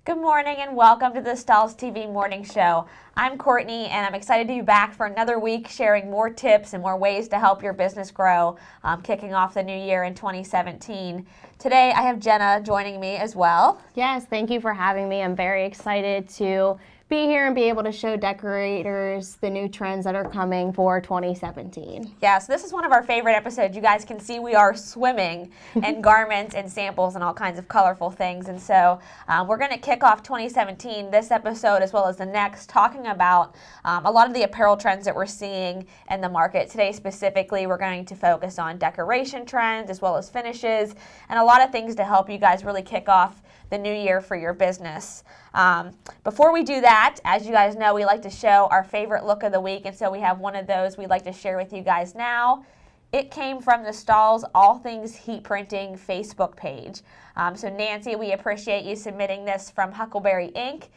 Good morning and welcome to the Stahls TV Morning Show. I'm Courtney and I'm excited to be back for another week sharing more tips and more ways to help your business grow, kicking off the new year in 2017. Today I have Jenna joining me as well. Yes, thank you for having me. I'm very excited to be here and be able to show decorators the new trends that are coming for 2017. Yeah, so this is one of our favorite episodes. You guys can see we are swimming in garments and samples and all kinds of colorful things. And so we're going to kick off 2017, this episode as well as the next, talking about a lot of the apparel trends that we're seeing in the market. Today specifically, we're going to focus on decoration trends as well as finishes and a lot of things to help you guys really kick off the new year for your business. Before we do that, as you guys know, we like to show our favorite look of the week, and so we have one of those we'd like to share with you guys now. It came from the Stahls All Things Heat Printing Facebook page. So Nancy, we appreciate you submitting this from Huckleberry Ink.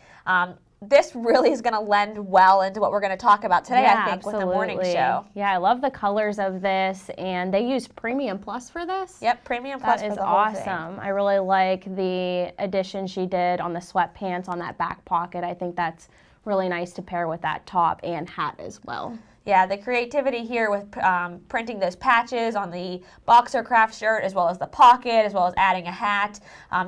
This really is going to lend well into what we're going to talk about today, I think, absolutely. with the morning show. Yeah, I love the colors of this, and they use Premium Plus for this. Yep, Premium Plus for the whole awesome. thing. I really like the addition she did on the sweatpants on that back pocket. I think that's really nice to pair with that top and hat as well. Yeah, the creativity here with printing those patches on the boxer craft shirt as well as the pocket, as well as adding a hat.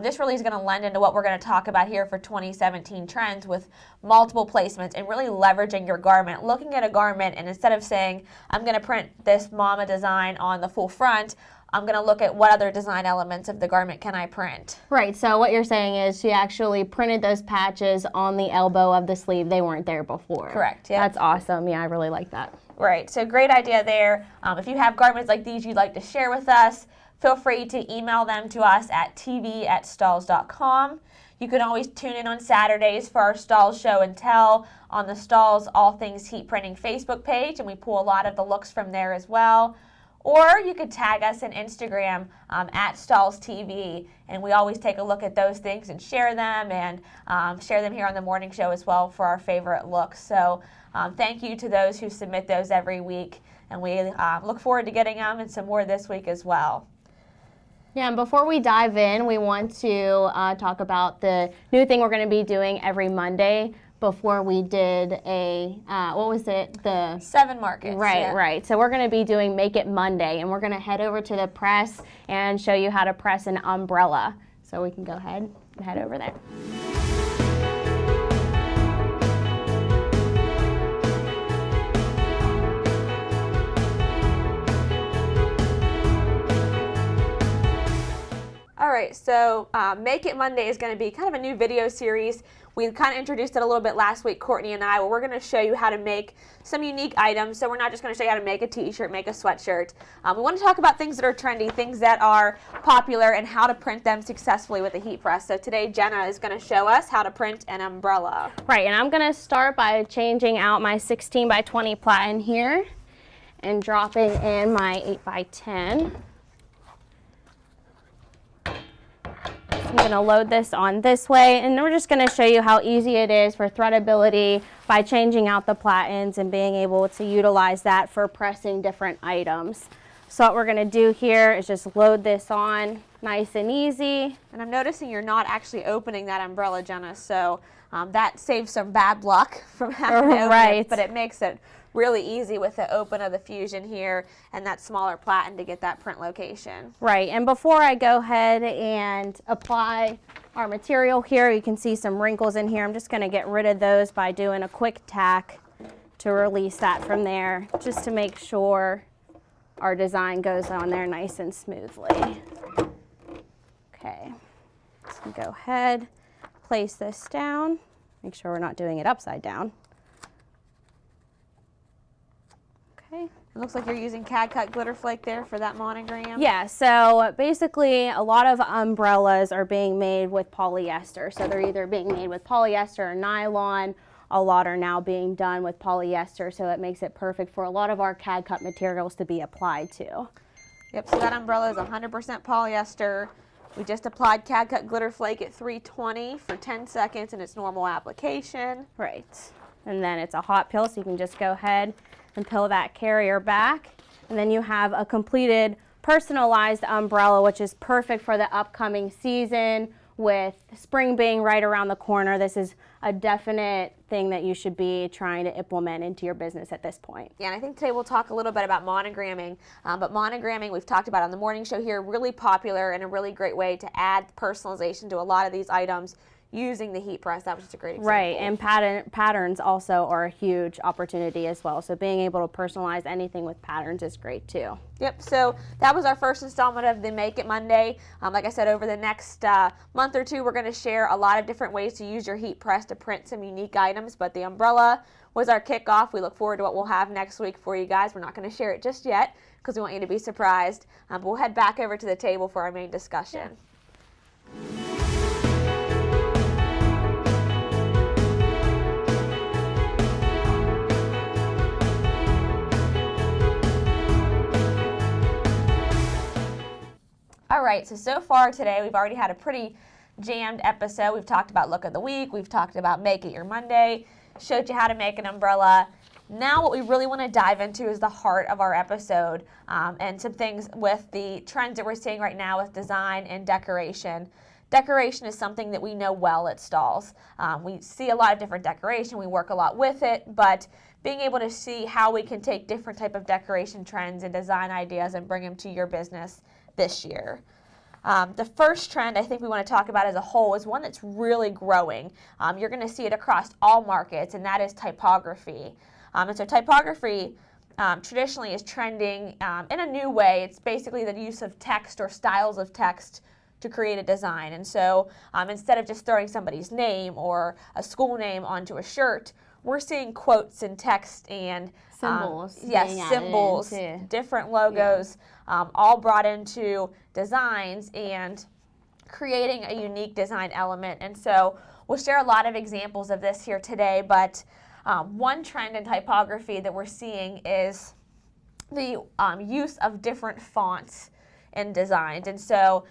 This really is going to lend into what we're going to talk about here for 2017 trends with multiple placements and really leveraging your garment. Looking at a garment and instead of saying, I'm going to print this mama design on the full front, I'm going to look at what other design elements of the garment can I print. Right, so what you're saying is she actually printed those patches on the elbow of the sleeve. They weren't there before. Correct, yeah. That's awesome. Yeah, I really like that. Right, so great idea there. If you have garments like these you'd like to share with us, feel free to email them to us at tv@stahls.com. You can always tune in on Saturdays for our Stahls Show and Tell on the Stahls All Things Heat Printing Facebook page, and we pull a lot of the looks from there as well. Or you could tag us on Instagram at Stahls TV, and we always take a look at those things and share them, and share them here on the morning show as well for our favorite looks. So thank you to those who submit those every week, and we look forward to getting them and some more this week as well. Yeah, and before we dive in, we want to talk about the new thing we're going to be doing every Monday. Before we did a, what was it? The 7 markets. Right, yeah. right. So we're going to be doing Make It Monday, and we're going to head over to the press and show you how to press an umbrella. So we can go ahead and head over there. All right, so Make It Monday is going to be kind of a new video series. We kind of introduced it a little bit last week, Courtney and I, where we're going to show you how to make some unique items. So we're not just going to show you how to make a t-shirt, make a sweatshirt. We want to talk about things that are trendy, things that are popular, and how to print them successfully with a heat press. So today, Jenna is going to show us how to print an umbrella. Right, and I'm going to start by changing out my 16 by 20 platen here and dropping in my 8 by 10. I'm going to load this on this way, and we're just going to show you how easy it is for threadability by changing out the platens and being able to utilize that for pressing different items. So what we're going to do here is just load this on nice and easy. And I'm noticing you're not actually opening that umbrella, Jenna, so that saves some bad luck from having to open it, but it makes it really easy with the open of the Fusion here and that smaller platen to get that print location. Right, and before I go ahead and apply our material here, you can see some wrinkles in here. I'm just going to get rid of those by doing a quick tack to release that from there, just to make sure our design goes on there nice and smoothly. Okay, so go ahead, place this down, make sure we're not doing it upside down. Okay. It looks like you're using CAD cut glitter flake there for that monogram. Yeah, so basically a lot of umbrellas are being made with polyester. So they're either being made with polyester or nylon. A lot are now being done with polyester, so it makes it perfect for a lot of our CAD cut materials to be applied to. Yep, so that umbrella is 100% polyester. We just applied CAD cut glitter flake at 320 for 10 seconds in its normal application. Right, and then it's a hot peel, so you can just go ahead and peel that carrier back, and then you have a completed personalized umbrella, which is perfect for the upcoming season with spring being right around the corner, this is a definite thing that you should be trying to implement into your business at this point. Yeah, and I think today we'll talk a little bit about monogramming. But monogramming, we've talked about on the morning show here, really popular and a really great way to add personalization to a lot of these items using the heat press. That was just a great example. Right, and patterns also are a huge opportunity as well. So being able to personalize anything with patterns is great too. Yep, so that was our first installment of the Make It Monday. Like I said, over the next month or two, we're going to share a lot of different ways to use your heat press to print some unique items, but the umbrella was our kickoff. We look forward to what we'll have next week for you guys. We're not going to share it just yet because we want you to be surprised. But we'll head back over to the table for our main discussion. Yeah. All right, so far today we've already had a pretty jammed episode. We've talked about Look of the Week, we've talked about Make It Your Monday, showed you how to make an umbrella. Now what we really want to dive into is the heart of our episode and some things with the trends that we're seeing right now with design and decoration. Decoration is something that we know well at Stahls. We see a lot of different decoration, we work a lot with it, but being able to see how we can take different type of decoration trends and design ideas and bring them to your business this year. The first trend I think we want to talk about as a whole is one that's really growing. You're going to see it across all markets, and that is typography. And so typography traditionally is trending in a new way. It's basically the use of text or styles of text to create a design. And so instead of just throwing somebody's name or a school name onto a shirt, we're seeing quotes and text and symbols. Yes, symbols, different logos, all brought into designs and creating a unique design element. And so we'll share a lot of examples of this here today, but one trend in typography that we're seeing is the use of different fonts in designs. And so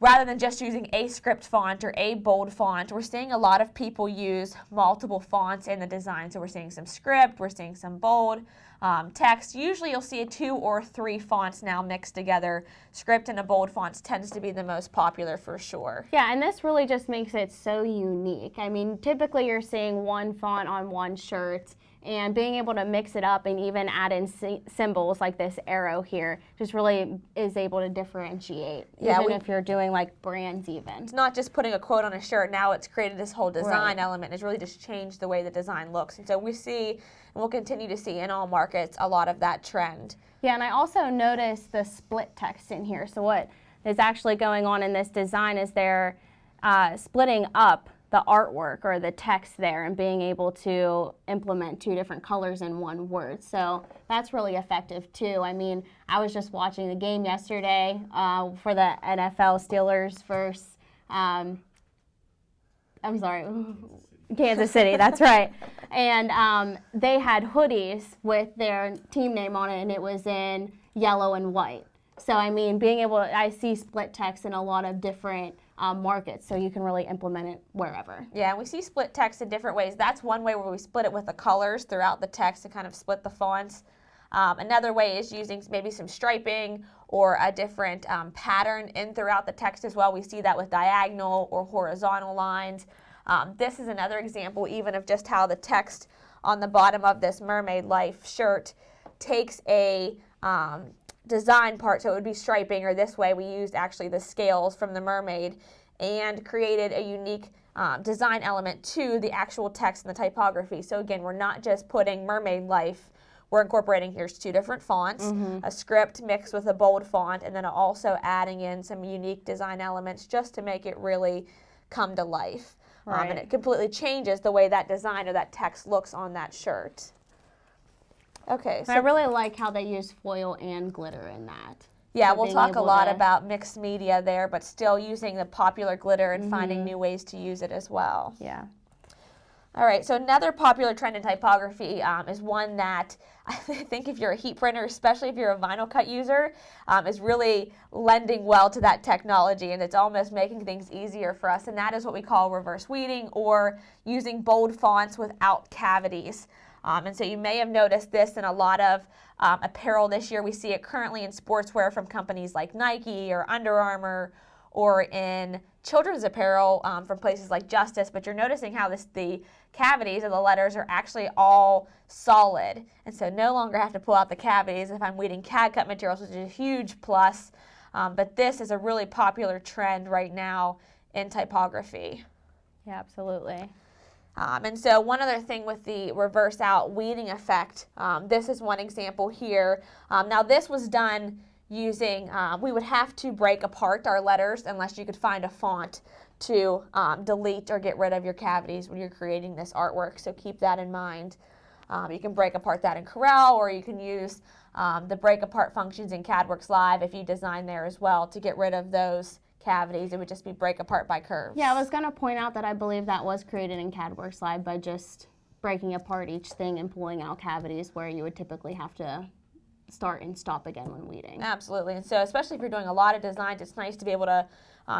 rather than just using a script font or a bold font, we're seeing a lot of people use multiple fonts in the design. So we're seeing some script, we're seeing some bold text. Usually you'll see 2 or 3 fonts now mixed together. Script and a bold fonts tends to be the most popular for sure. Yeah, and this really just makes it so unique. I mean, typically you're seeing one font on one shirt, and being able to mix it up and even add in symbols like this arrow here just really is able to differentiate, even if you're doing like brands even. It's not just putting a quote on a shirt. Now it's created this whole design element. It's really just changed the way the design looks. And so we see, and we'll continue to see in all markets, a lot of that trend. Yeah, and I also noticed the split text in here. So what is actually going on in this design is they're splitting up the artwork or the text there and being able to implement 2 different colors in one word. So that's really effective too. I mean, I was just watching the game yesterday for the NFL Steelers versus, Kansas City, that's right. And they had hoodies with their team name on it, and it was in yellow and white. So I mean, I see split text in a lot of different markets, so you can really implement it wherever. Yeah, and we see split text in different ways. That's one way where we split it with the colors throughout the text to kind of split the fonts. Another way is using maybe some striping or a different pattern in throughout the text as well. We see that with diagonal or horizontal lines. This is another example even of just how the text on the bottom of this Mermaid Life shirt takes a design part, so it would be striping, or this way we used actually the scales from the mermaid and created a unique design element to the actual text and the typography. So again, we're not just putting Mermaid Life, we're incorporating here's 2 different fonts, a script mixed with a bold font, and then also adding in some unique design elements just to make it really come to life. And it completely changes the way that design or that text looks on that shirt. Okay, so I really like how they use foil and glitter in that. Yeah, we'll talk a lot about mixed media there, but still using the popular glitter and finding new ways to use it as well. Yeah. All right, so another popular trend in typography is one that I think if you're a heat printer, especially if you're a vinyl cut user, is really lending well to that technology, and it's almost making things easier for us, and that is what we call reverse weeding, or using bold fonts without cavities. And so you may have noticed this in a lot of apparel this year. We see it currently in sportswear from companies like Nike or Under Armour or in children's apparel from places like Justice, but you're noticing how the cavities of the letters are actually all solid. And so no longer have to pull out the cavities if I'm weeding CAD cut materials, which is a huge plus. But this is a really popular trend right now in typography. Yeah, absolutely. And so one other thing with the reverse out weeding effect, this is one example here. Now this was done using, we would have to break apart our letters unless you could find a font to delete or get rid of your cavities when you're creating this artwork. So keep that in mind. You can break apart that in Corel, or you can use the break apart functions in CADWorks Live if you design there as well to get rid of those cavities. It would just be break apart by curves. Yeah, I was going to point out that I believe that was created in CADWorks Live by just breaking apart each thing and pulling out cavities where you would typically have to start and stop again when weeding. Absolutely. And so especially if you're doing a lot of designs, it's nice to be able to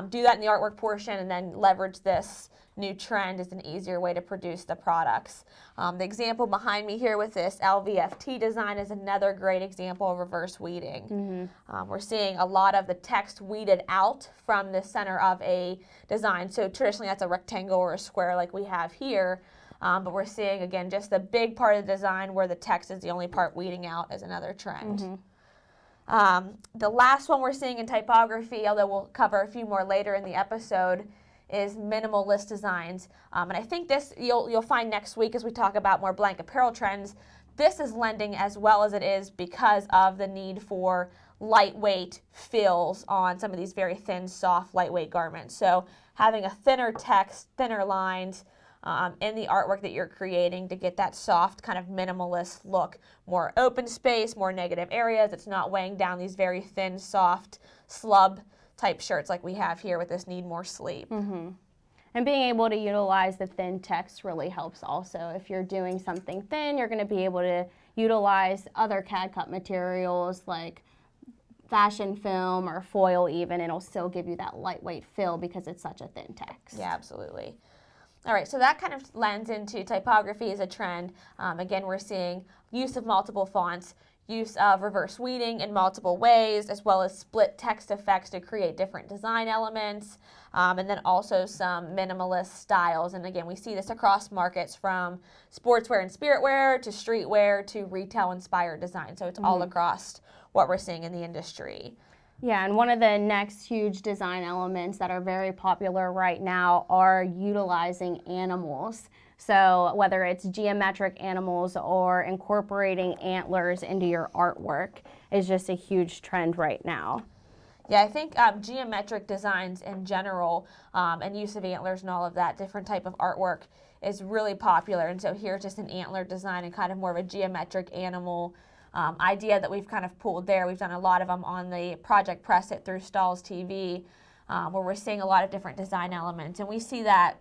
do that in the artwork portion and then leverage this new trend as an easier way to produce the products. The example behind me here with this LVFT design is another great example of reverse weeding. We're seeing a lot of the text weeded out from the center of a design. So traditionally that's a rectangle or a square like we have here. But we're seeing, again, just the big part of the design where the text is the only part weeding out as another trend. The last one we're seeing in typography, although we'll cover a few more later in the episode, is minimalist designs. And I think this you'll find next week as we talk about more blank apparel trends. This is lending as well as it is because of the need for lightweight fills on some of these very thin, soft, lightweight garments. So having a thinner text, thinner lines, in the artwork that you're creating to get that soft kind of minimalist look. More open space, more negative areas. It's not weighing down these very thin, soft, slub type shirts like we have here with this need more sleep. And being able to utilize the thin text really helps also. If you're doing something thin, you're going to be able to utilize other CAD cut materials like fashion film or foil even. It'll still give you that lightweight feel because it's such a thin text. Yeah, absolutely. All right, so that kind of lends into typography as a trend. Again, we're seeing use of multiple fonts, use of reverse weeding in multiple ways, as well as split text effects to create different design elements, and then also some minimalist styles. And again, we see this across markets from sportswear and spiritwear to streetwear to retail-inspired design. So it's all across what we're seeing in the industry. Yeah, and one of the next huge design elements that are very popular right now are utilizing animals. So whether it's geometric animals or incorporating antlers into your artwork is just a huge trend right now. Yeah, I think geometric designs in general and use of antlers and all of that different type of artwork is really popular. And so here's just an antler design and kind of more of a geometric animal idea that we've kind of pulled there. We've done a lot of them on the Project Press It through Stahls TV, where we're seeing a lot of different design elements. And we see that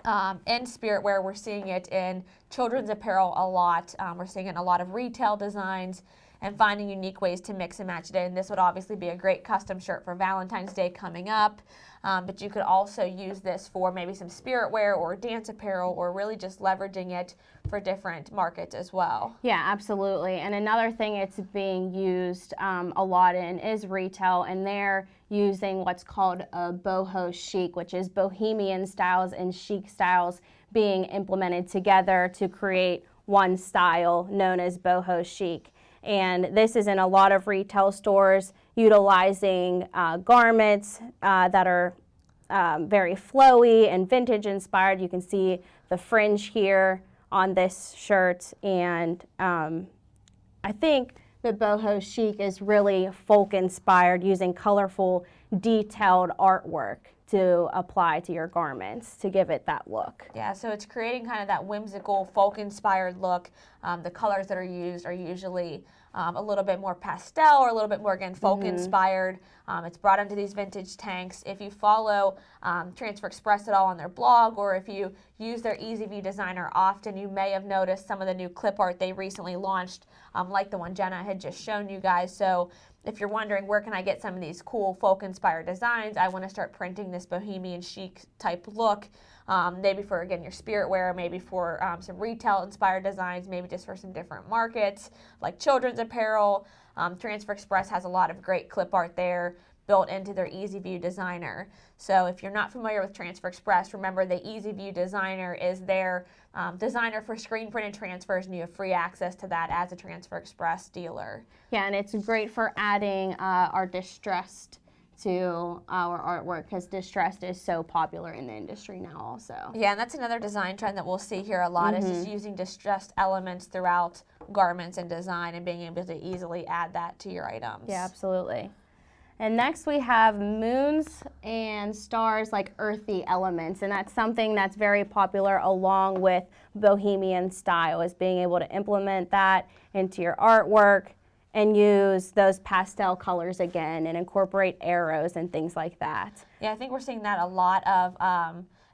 in spiritwear, we're seeing it in children's apparel a lot. We're seeing it in a lot of retail designs and finding unique ways to mix and match it in. This would obviously be a great custom shirt for Valentine's Day coming up, but you could also use this for maybe some spiritwear or dance apparel, or really just leveraging it for different markets as well. Yeah, absolutely. And another thing it's being used a lot in is retail, and they're using what's called a boho chic, which is bohemian styles and chic styles being implemented together to create one style known as boho chic. And this is in a lot of retail stores utilizing garments that are very flowy and vintage inspired. You can see the fringe here on this shirt, and I think the boho chic is really folk inspired, using colorful, detailed artwork to apply to your garments to give it that look. Yeah, so it's creating kind of that whimsical, folk-inspired look. The colors that are used are usually a little bit more pastel or a little bit more, again, folk-inspired. It's brought into these vintage tanks. If you follow Transfer Express at all on their blog, or if you use their Easy View Designer often, you may have noticed some of the new clip art they recently launched, like the one Jenna had just shown you guys. So if you're wondering where can I get some of these cool folk-inspired designs, I want to start printing this bohemian chic type look, maybe for, again, your spiritwear, maybe for some retail-inspired designs, maybe just for some different markets, like children's apparel. Transfer Express has a lot of great clip art there. built into their Easy View Designer. So if you're not familiar with Transfer Express, remember the Easy View Designer is their designer for screen printed transfers, and you have free access to that as a Transfer Express dealer. Yeah, and it's great for adding our distressed to our artwork, because distressed is so popular in the industry now also. Yeah, and that's another design trend that we'll see here a lot, is just using distressed elements throughout garments and design and being able to easily add that to your items. Yeah, absolutely. And next we have moons and stars, like earthy elements, and that's something that's very popular along with bohemian style, is being able to implement that into your artwork and use those pastel colors again and incorporate arrows and things like that. Yeah, I think we're seeing that a lot of,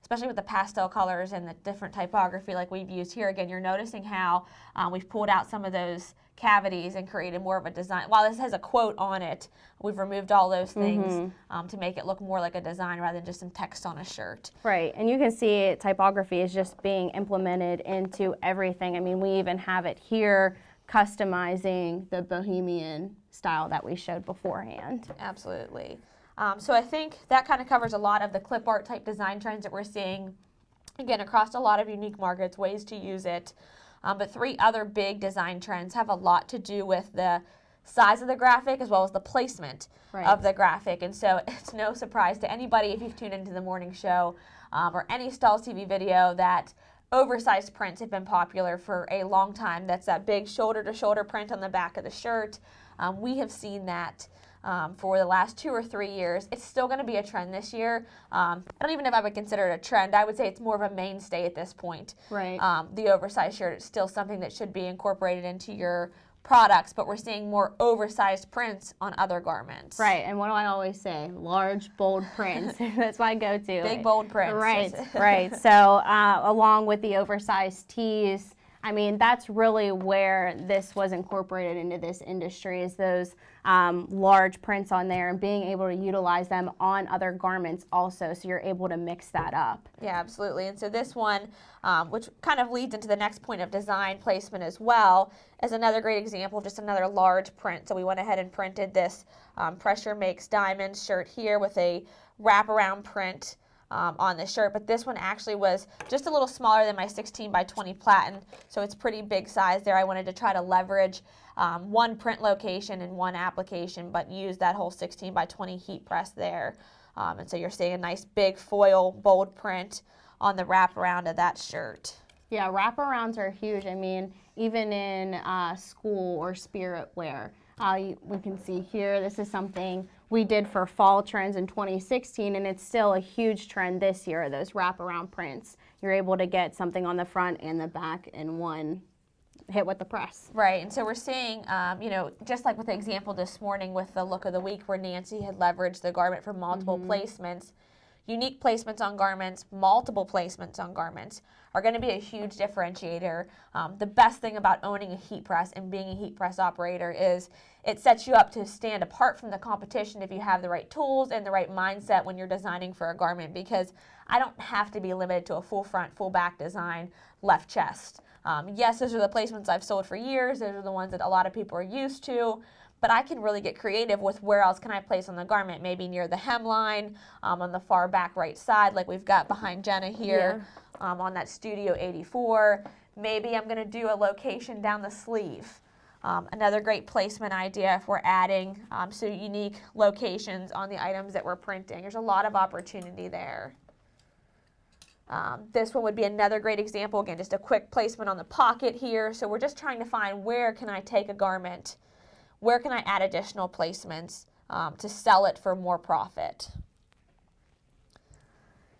especially with the pastel colors and the different typography like we've used here. Again, you're noticing how we've pulled out some of those cavities and created more of a design. While this has a quote on it, we've removed all those things to make it look more like a design rather than just some text on a shirt. Right, and you can see typography is just being implemented into everything. I mean, we even have it here, customizing the bohemian style that we showed beforehand. Absolutely. So I think that kind of covers a lot of the clip art type design trends that we're seeing, again, across a lot of unique markets, ways to use it. But three other big design trends have a lot to do with the size of the graphic as well as the placement of the graphic. And so it's no surprise to anybody, if you've tuned into the morning show or any Stahls TV video, that oversized prints have been popular for a long time. That's that big shoulder-to-shoulder print on the back of the shirt. We have seen that for the last 2 or 3 years. It's still going to be a trend this year. I don't even know if I would consider it a trend. I would say it's more of a mainstay at this point. Right. The oversized shirt is still something that should be incorporated into your products, but we're seeing more oversized prints on other garments. Right, and what do I always say? Large, bold prints. That's my go-to. Big, bold prints. Right, right. So along with the oversized tees, I mean, that's really where this was incorporated into this industry, is those large prints on there and being able to utilize them on other garments also, so you're able to mix that up. Yeah, absolutely. And so this one, which kind of leads into the next point of design placement as well, is another great example of just another large print. So we went ahead and printed this Pressure Makes Diamonds shirt here with a wraparound print on the shirt, but this one actually was just a little smaller than my 16 by 20 platen, so it's pretty big size there. I wanted to try to leverage one print location and one application, but use that whole 16 by 20 heat press there. And so you're seeing a nice big foil bold print on the wraparound of that shirt. Yeah, wraparounds are huge. I mean, even in school or spirit wear. We can see here, this is something we did for fall trends in 2016, and it's still a huge trend this year, those wraparound prints. You're able to get something on the front and the back in one hit with the press. Right, and so we're seeing, you know, just like with the example this morning with the look of the week where Nancy had leveraged the garment for multiple placements, unique placements on garments, multiple placements on garments are going to be a huge differentiator. The best thing about owning a heat press and being a heat press operator is it sets you up to stand apart from the competition if you have the right tools and the right mindset when you're designing for a garment, because I don't have to be limited to a full front, full back design, left chest. Yes, those are the placements I've sold for years. Those are the ones that a lot of people are used to. But I can really get creative with where else can I place on the garment, maybe near the hemline, on the far back right side, like we've got behind Jenna here, on that Studio 84. Maybe I'm going to do a location down the sleeve. Another great placement idea if we're adding so unique locations on the items that we're printing. There's a lot of opportunity there. This one would be another great example. Again, just a quick placement on the pocket here. So we're just trying to find where can I take a garment, where can I add additional placements to sell it for more profit.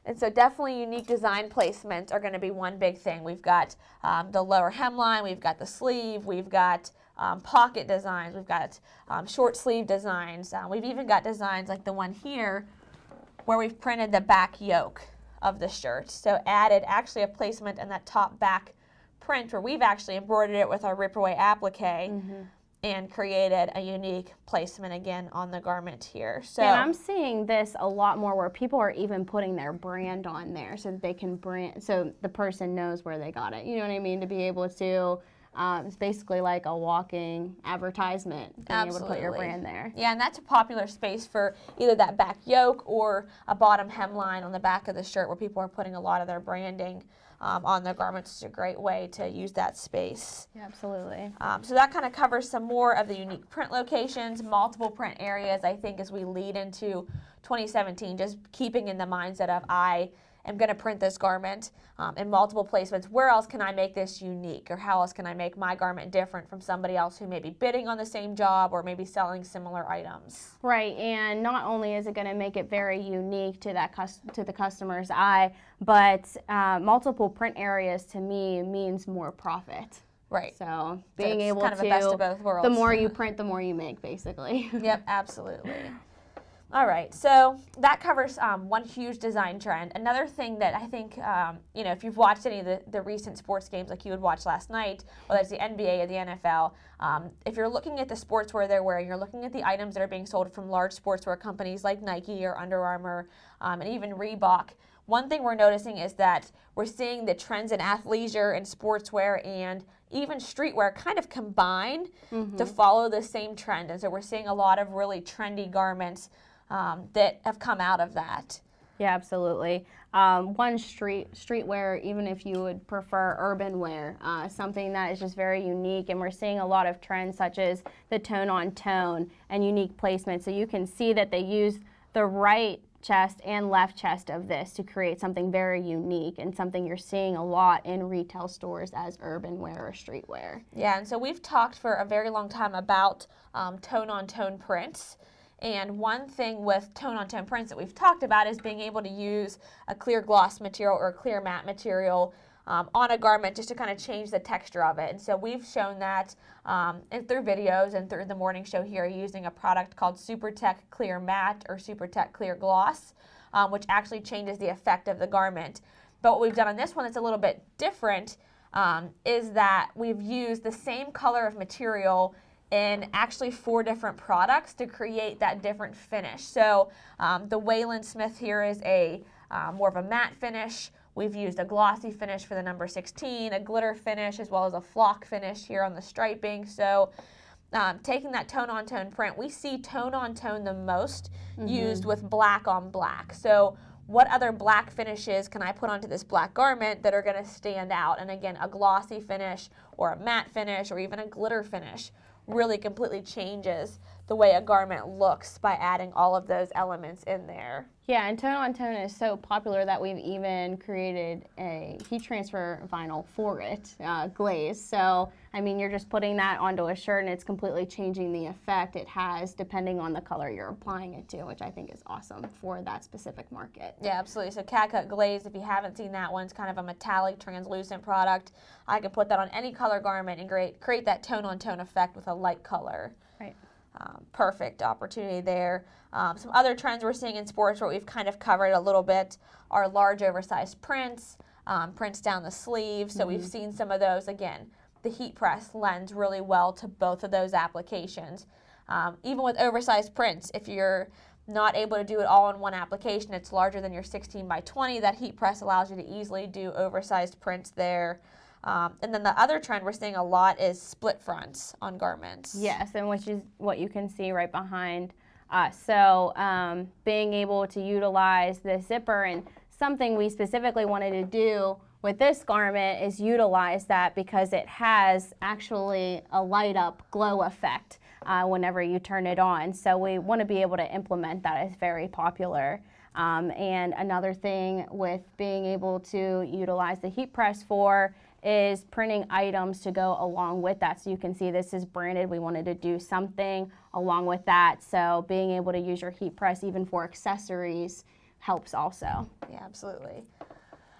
And so definitely unique design placements are going to be one big thing. We've got the lower hemline, we've got the sleeve, we've got pocket designs, we've got short sleeve designs. We've even got designs like the one here where we've printed the back yoke of the shirt. So added actually a placement in that top back print where we've actually embroidered it with our rip away applique. And created a unique placement again on the garment here. So and I'm seeing this a lot more where people are even putting their brand on there so that they can brand, so the person knows where they got it. You know what I mean? To be able to It's basically like a walking advertisement, being able to put your Absolutely. brand there. Yeah, and that's a popular space for either that back yoke or a bottom hemline on the back of the shirt where people are putting a lot of their branding on their garments. It's a great way to use that space. Yeah, absolutely. So that kind of covers some more of the unique print locations, multiple print areas, I think, as we lead into 2017, just keeping in the mindset of I am going to print this garment in multiple placements. Where else can I make this unique, or how else can I make my garment different from somebody else who may be bidding on the same job or maybe selling similar items? Right, and not only is it going to make it very unique to that to the customer's eye, but multiple print areas to me means more profit. Right. So being it's able kind of to, a best of both worlds. the more you print, the more you make, basically. Yep, absolutely. All right, so that covers one huge design trend. Another thing that I think, if you've watched any of the recent sports games like you would watch last night, whether it's the NBA or the NFL, if you're looking at the sportswear they're wearing, you're looking at the items that are being sold from large sportswear companies like Nike or Under Armour and even Reebok. One thing we're noticing is that we're seeing the trends in athleisure and sportswear and even streetwear kind of combine to follow the same trend. And so we're seeing a lot of really trendy garments that have come out of that. Yeah, absolutely. One streetwear, even if you would prefer urban wear, something that is just very unique, and we're seeing a lot of trends such as the tone-on-tone and unique placement. So you can see that they use the right chest and left chest of this to create something very unique and something you're seeing a lot in retail stores as urban wear or streetwear. Yeah, and so we've talked for a very long time about tone-on-tone prints. And one thing with tone-on-tone prints that we've talked about is being able to use a clear gloss material or a clear matte material on a garment just to kind of change the texture of it. And so we've shown that and through videos and through the morning show here using a product called SuperTech Clear Matte or SuperTech Clear Gloss, which actually changes the effect of the garment. But what we've done on this one that's a little bit different is that we've used the same color of material in actually 4 different products to create that different finish. So the Wayland Smith here is a more of a matte finish. We've used a glossy finish for the number 16, a glitter finish, as well as a flock finish here on the striping. So taking that tone-on-tone print, we see tone-on-tone the most used with black on black. So what other black finishes can I put onto this black garment that are going to stand out? And again, a glossy finish or a matte finish or even a glitter finish really completely changes the way a garment looks by adding all of those elements in there. Yeah, and tone-on-tone is so popular that we've even created a heat transfer vinyl for it, glaze. So, I mean, you're just putting that onto a shirt and it's completely changing the effect it has depending on the color you're applying it to, which I think is awesome for that specific market. Yeah, absolutely. So Cat Cut Glaze, if you haven't seen that one, it's kind of a metallic translucent product. I can put that on any color garment and create that tone-on-tone effect with a light color. Right. Perfect opportunity there. Some other trends we're seeing in sports, what we've kind of covered a little bit, are large oversized prints, prints down the sleeve. So we've seen some of those. Again, the heat press lends really well to both of those applications. Even with oversized prints, if you're not able to do it all in one application, it's larger than your 16 by 20, that heat press allows you to easily do oversized prints there. And then the other trend we're seeing a lot is split fronts on garments. Yes, and which is what you can see right behind us. So being able to utilize the zipper, and something we specifically wanted to do with this garment is utilize that because it has actually a light up glow effect whenever you turn it on. So we want to be able to implement that. It's very popular. And another thing with being able to utilize the heat press for is printing items to go along with that. So you can see this is branded. We wanted to do something along with that. So being able to use your heat press even for accessories helps also. Yeah, absolutely.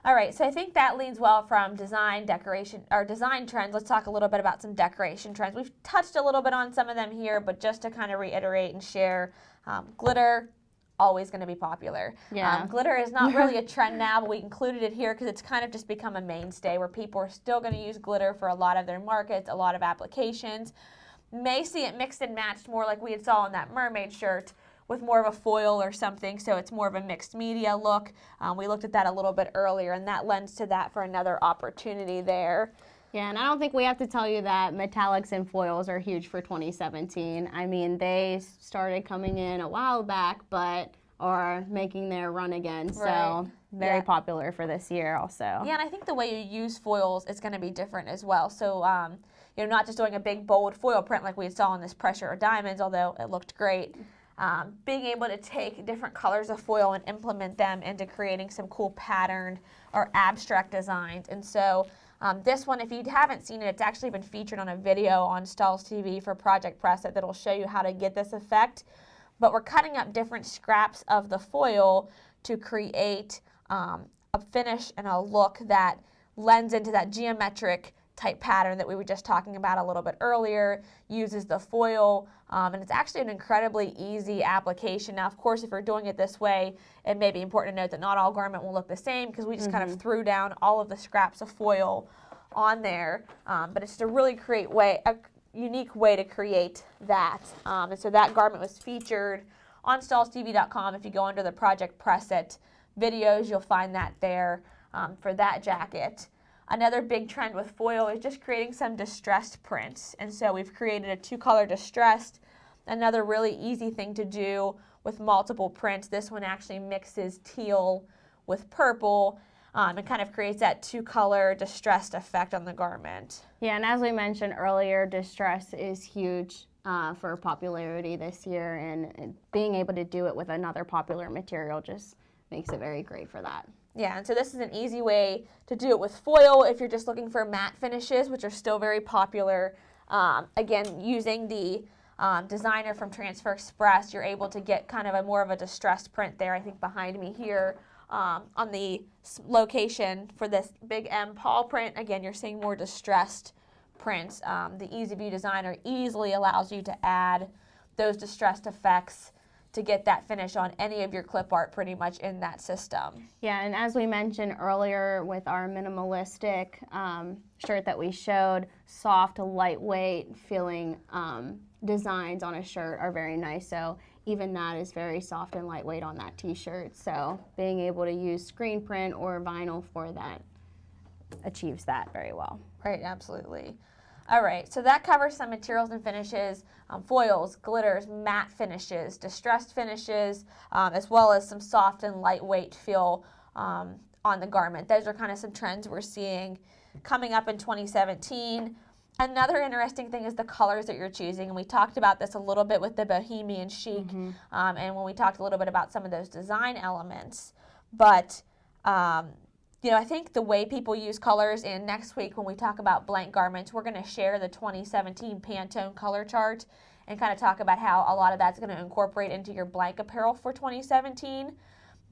All right, so I think that leads well from design, decoration, or design trends. Let's talk a little bit about some decoration trends. We've touched a little bit on some of them here, but just to kind of reiterate and share, glitter, always going to be popular. Yeah. Glitter is not really a trend now, but we included it here because it's kind of just become a mainstay where people are still going to use glitter for a lot of their markets, a lot of applications. May see it mixed and matched more like we had saw on that mermaid shirt with more of a foil or something, so it's more of a mixed media look. We looked at that a little bit earlier, and that lends to that for another opportunity there. Yeah, and I don't think we have to tell you that metallics and foils are huge for 2017. I mean, they started coming in a while back, but are making their run again. So very popular for this year also. Yeah, and I think the way you use foils is going to be different as well. So, not just doing a big bold foil print like we saw in this Pressure or Diamonds, although it looked great. Being able to take different colors of foil and implement them into creating some cool patterned or abstract designs. And so this one, if you haven't seen it, it's actually been featured on a video on Stahls TV for Project Press It that'll show you how to get this effect. But we're cutting up different scraps of the foil to create a finish and a look that lends into that geometric type pattern that we were just talking about a little bit earlier, uses the foil, and it's actually an incredibly easy application. Now, of course, if you're doing it this way, it may be important to note that not all garment will look the same because we just kind of threw down all of the scraps of foil on there, but it's just a really unique way to create that. And so that garment was featured on StahlsTV.com. If you go under the Project Press It videos, you'll find that there for that jacket. Another big trend with foil is just creating some distressed prints. And so we've created a 2-color distressed. Another really easy thing to do with multiple prints. This one actually mixes teal with purple and kind of creates that 2-color distressed effect on the garment. Yeah, and as we mentioned earlier, distress is huge for popularity this year, and being able to do it with another popular material just makes it very great for that. Yeah, and so this is an easy way to do it with foil if you're just looking for matte finishes, which are still very popular. Again, using the designer from Transfer Express, you're able to get kind of more of a distressed print there, I think behind me here on the location for this Big M Paul print. Again, you're seeing more distressed prints. The Easy View designer easily allows you to add those distressed effects to get that finish on any of your clip art pretty much in that system. Yeah, and as we mentioned earlier with our minimalistic shirt that we showed, soft, lightweight feeling designs on a shirt are very nice. So even that is very soft and lightweight on that t-shirt. So being able to use screen print or vinyl for that achieves that very well. Right, absolutely. All right, so that covers some materials and finishes, foils, glitters, matte finishes, distressed finishes, as well as some soft and lightweight feel on the garment. Those are kind of some trends we're seeing coming up in 2017. Another interesting thing is the colors that you're choosing, and we talked about this a little bit with the bohemian chic, and when we talked a little bit about some of those design elements. But I think the way people use colors, and next week when we talk about blank garments, we're going to share the 2017 Pantone color chart and kind of talk about how a lot of that's going to incorporate into your blank apparel for 2017.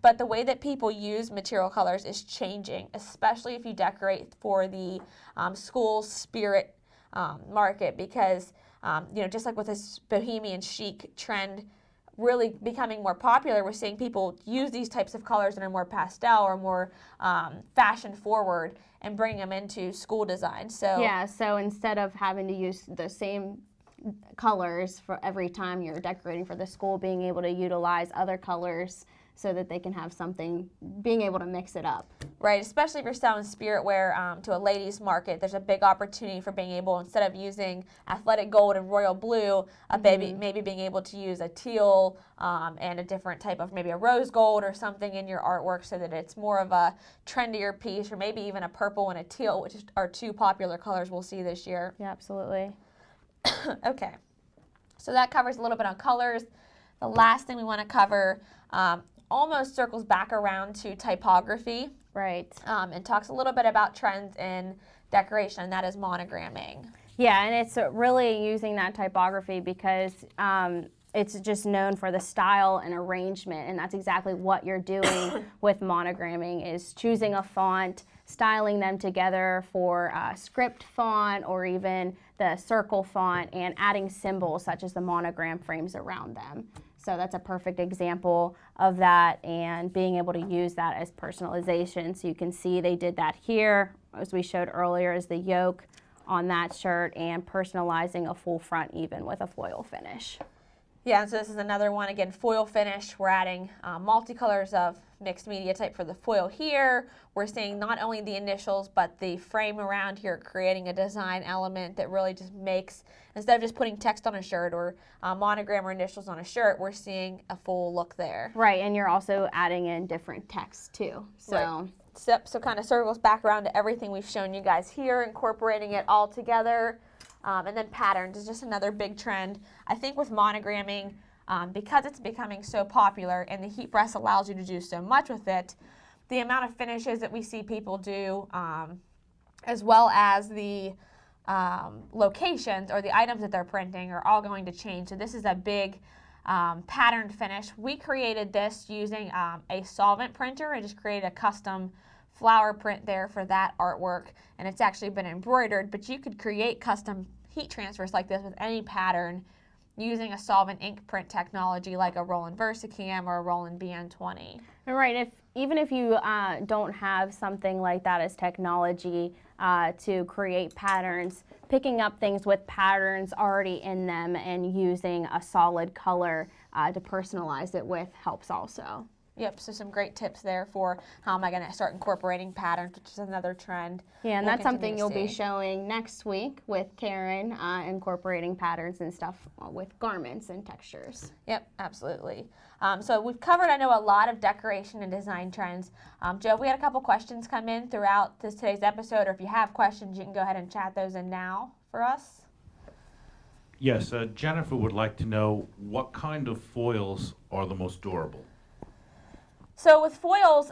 But the way that people use material colors is changing, especially if you decorate for the school spirit market, because just like with this bohemian chic trend really becoming more popular, we're seeing people use these types of colors that are more pastel or more fashion forward and bring them into school design. So instead of having to use the same colors for every time you're decorating for the school, being able to utilize other colors so that they can have something, being able to mix it up. Right, especially if you're selling spirit wear to a ladies market, there's a big opportunity for being able, instead of using athletic gold and royal blue, maybe being able to use a teal and a different type of maybe a rose gold or something in your artwork so that it's more of a trendier piece, or maybe even a purple and a teal, which are 2 popular colors we'll see this year. Yeah, absolutely. Okay, so that covers a little bit on colors. The last thing we want to cover almost circles back around to typography. Right. And talks a little bit about trends in decoration, and that is monogramming. Yeah, and it's really using that typography because it's just known for the style and arrangement, and that's exactly what you're doing with monogramming, is choosing a font, styling them together for script font or even the circle font, and adding symbols such as the monogram frames around them. So that's a perfect example of that, and being able to use that as personalization. So you can see they did that here, as we showed earlier, is the yoke on that shirt, and personalizing a full front even with a foil finish. Yeah, and so this is another one, again, foil finish. We're adding multicolors of mixed media type for the foil here. We're seeing not only the initials, but the frame around here, creating a design element that really just makes, instead of just putting text on a shirt or monogram or initials on a shirt, we're seeing a full look there. Right, and you're also adding in different text too. So. Right. So kind of circles back around to everything we've shown you guys here, incorporating it all together. And then patterns is just another big trend. I think with monogramming, because it's becoming so popular and the heat press allows you to do so much with it, the amount of finishes that we see people do, as well as the locations or the items that they're printing are all going to change. So this is a big patterned finish. We created this using a solvent printer. I just created a custom flower print there for that artwork, and it's actually been embroidered, but you could create custom heat transfers like this with any pattern using a solvent ink print technology like a Roland VersaCam or a Roland BN20. Right, even if you don't have something like that as technology to create patterns, picking up things with patterns already in them and using a solid color to personalize it with helps also. Yep, so some great tips there for how am I going to start incorporating patterns, which is another trend. Yeah, and that's something you'll be showing next week with Karen, incorporating patterns and stuff with garments and textures. Yep, absolutely. So we've covered, I know, a lot of decoration and design trends. Joe, we had a couple questions come in throughout today's episode, or if you have questions, you can go ahead and chat those in now for us. Yes, Jennifer would like to know what kind of foils are the most durable? So with foils,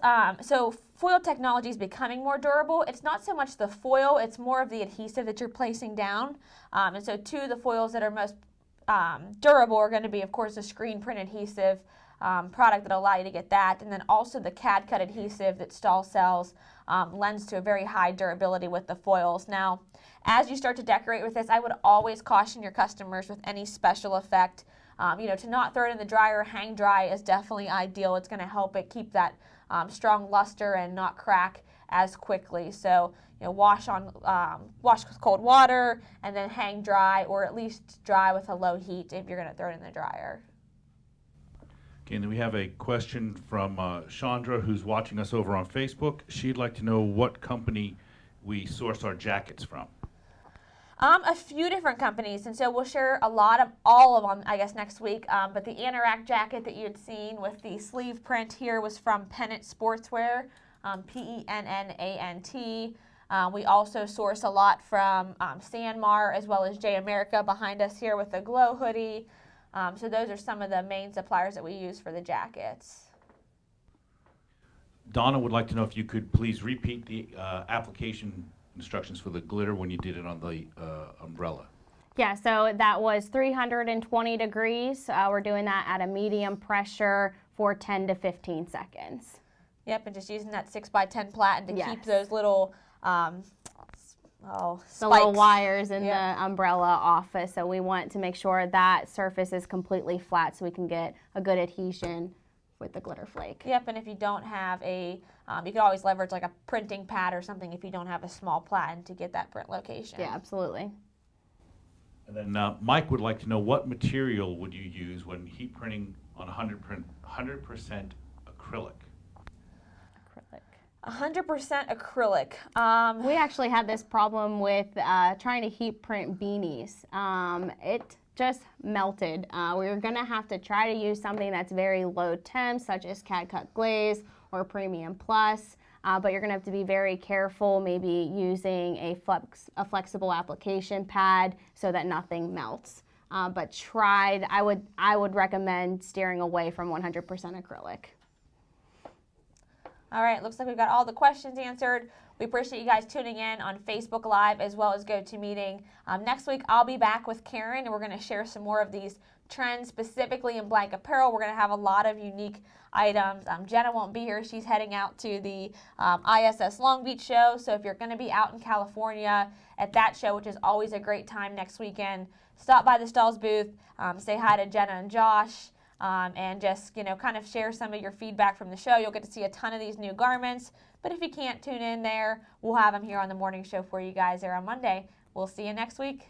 foil technology is becoming more durable. It's not so much the foil, it's more of the adhesive that you're placing down. And so two of the foils that are most durable are going to be, of course, the screen print adhesive product that will allow you to get that. And then also the CAD cut adhesive that Stahls sells lends to a very high durability with the foils. Now, as you start to decorate with this, I would always caution your customers with any special effect. To not throw it in the dryer, hang dry is definitely ideal. It's going to help it keep that strong luster and not crack as quickly. So, wash with cold water and then hang dry, or at least dry with a low heat if you're going to throw it in the dryer. Okay, and then we have a question from Chandra, who's watching us over on Facebook. She'd like to know what company we source our jackets from. A few different companies, and so we'll share all of them, I guess, next week. But the anorak jacket that you had seen with the sleeve print here was from Pennant Sportswear, Pennant. We also source a lot from Sanmar, as well as J America behind us here with the glow hoodie. So those are some of the main suppliers that we use for the jackets. Donna would like to know if you could please repeat the application instructions for the glitter when you did it on the umbrella. Yeah, so that was 320 degrees. We're doing that at a medium pressure for 10 to 15 seconds. Yep, and just using that 6x10 platen to keep those little the little wires in the umbrella off. So we want to make sure that surface is completely flat so we can get a good adhesion with the glitter flake. Yep, and if you don't have you can always leverage like a printing pad or something if you don't have a small platen to get that print location. Yeah, absolutely. And then Mike would like to know what material would you use when heat printing on 100% acrylic? 100% acrylic. We actually had this problem with trying to heat print beanies. It just melted. We were going to have to try to use something that's very low temp, such as CAD cut glaze or Premium Plus, but you're going to have to be very careful, maybe using a flexible application pad so that nothing melts. But I would recommend steering away from 100% acrylic. All right, looks like we've got all the questions answered. We appreciate you guys tuning in on Facebook Live as well as GoToMeeting. Next week, I'll be back with Karen, and we're going to share some more of these trends, specifically in blank apparel. We're going to have a lot of unique items. Jenna won't be here. She's heading out to the ISS Long Beach show. So if you're going to be out in California at that show, which is always a great time next weekend, stop by the Stahls booth, say hi to Jenna and Josh. And just, kind of share some of your feedback from the show. You'll get to see a ton of these new garments. But if you can't tune in there, we'll have them here on the morning show for you guys there on Monday. We'll see you next week.